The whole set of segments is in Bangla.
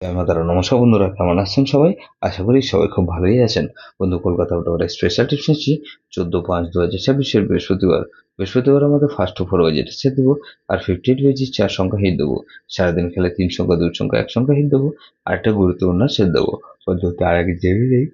মাতারা নমস্কার বন্ধুরা, কেমন আছেন সবাই? আশা করি সবাই খুব ভালোই আছেন। বন্ধু, কলকাতা আউট স্পেশাল টিপস নিচ্ছি 14/5/2026 বৃহস্পতিবার আমাদের ফার্স্ট ওভার যেটা সেট দেবো, আর 58 পেজি 4 সংখ্যা হিট দেবো। সারাদিন খেলে 3 সংখ্যা 2 সংখ্যা 1 সংখ্যা হিট দেবো, আর একটা গুরুত্বপূর্ণ সেট দেবো। পদ্ধতি আর আগে জেনে নেই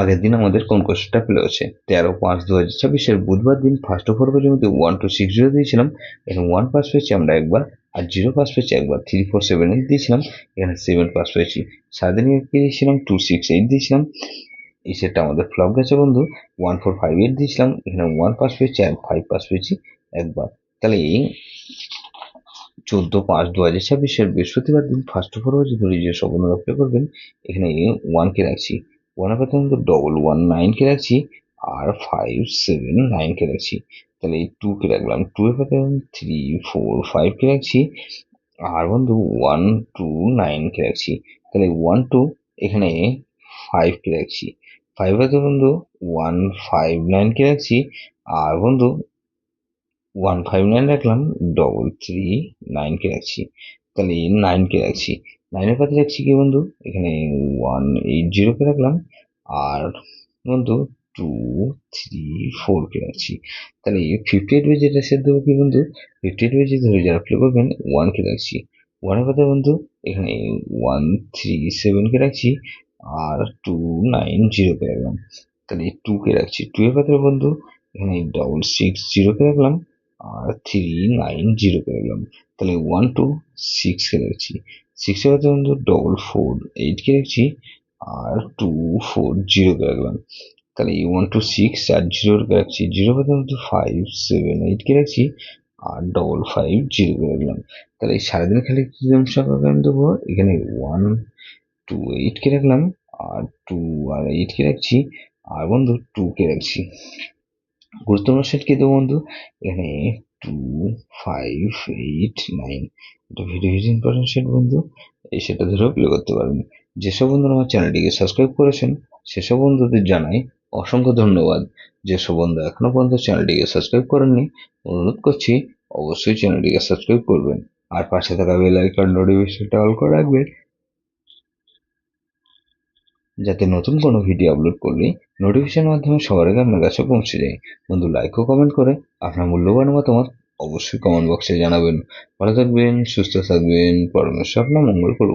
আগের দিন আমাদের কোন কোশ্চেনটা প্লে হচ্ছে। 13/5/2026 বুধবার দিন ফার্স্ট ওভার মধ্যে 1-2-6-0 দিয়েছিলাম। এখানে 1 পাস পেয়েছি আমরা একবার, আর 0 পাস পেয়েছি একবার। 3-4-7-8 দিয়েছিলাম, এখানে 7 পাস পেয়েছি। সারাদিন দিয়েছিলাম 2-6-8 দিয়েছিলাম, এই সেটটা আমাদের ফ্লপ গেছে বন্ধু। 1-4-5-8 দিয়েছিলাম, এখানে 1 পাস পেয়েছি আর 5 পাস পেয়েছি একবার। তাহলে এই 14/5/2026 বৃহস্পতিবার দিন ফার্স্ট ওভার ধরে যে সব বন্ধুরা প্লে করবেন, এখানে 1 কে রাখছি, 1 এর পাশে কিন্তু 1-1-9 কে রাখছি, আর 5-7-9 কে রাখছি। তাহলে এই 2 কে রাখলাম, 2 এর পাশে 3-4-5 কে রাখছি, আর বন্ধু 1-2-9 কে রাখছি। তাহলে 1-2 এখানে 5 কে রাখছি, 5 এর বন্ধু 1-5-9 কে রাখছি, আর বন্ধু 1-5-9 রাখলাম, 3-3-9 কে রাখছি। তাহলে 9 কে রাখছি, 9 এর পাশে রাখছি কি বন্ধু, এখানে 1-8-0 কে রাখলাম, আর বন্ধু 2-3-4 কে রাখছি। তাহলে 58 পেজ যেটা সেট দেবো কি বন্ধু, 58 পেজ ধরে যারা প্লে করবেন 1 কে রাখছি, 1 এর পাশে বন্ধু এখানে 1-3-7 কে রাখছি, আর 2-9-0 কে রাখলাম। তাহলে 2 কে রাখছি, 2 এর পাশে বন্ধু এখানে 660 কে রাখলাম, আর 3-9-0 কে রাখলাম। তাহলে 1-2-6 কে রাখছি, 6 এর পাশে বন্ধু 4-4-8 কে রাখছি, আর 2-4-0 কে রাখলাম। তাহলে 1-2-6 আর 0 কে রাখছি, 0 পাশে বন্ধু 5-7-8 কে রাখছি, আর 5-5-0 কে রাখলাম। তাহলে এই সারাদিন খেলে কি সংখ্যা দেবো, এখানে 1-2-8 কে রাখলাম, আর 2 আর 8 কে রাখছি, আর বন্ধু 2 কে রাখছি। গুরুত্বপূর্ণ সেট কি দেবো বন্ধু, এখানে 2-5-8-9, এটা ভেরি ভেরি ইম্পর্টেন্ট সেট বন্ধু। এই সেটটা ধরেও প্লে করতে পারবেন। যেসব বন্ধুরা আমার চ্যানেলটিকে সাবস্ক্রাইব করেছেন সেসব বন্ধুদের জানাই অসংখ্য ধন্যবাদ। যেসব বন্ধু এখনো পর্যন্ত চ্যানেলটিকে সাবস্ক্রাইব করেননি, অনুরোধ করছি অবশ্যই চ্যানেলটিকে সাবস্ক্রাইব করবেন, আর পাশে থাকা বেল আইকন নোটিফিকেশনটা অল করে রাখবেন, যাতে নতুন কোনো ভিডিও আপলোড করলে নোটিফিকেশনের মাধ্যমে সবার আগে আপনার কাছে পৌঁছে যায়। বন্ধু, লাইক ও কমেন্ট করে আপনার মূল্যবান মতামত অবশ্যই কমেন্ট বক্সে জানাবেন। ভালো থাকবেন, সুস্থ থাকবেন, পরমেশ্বর আপনার মঙ্গল করুক।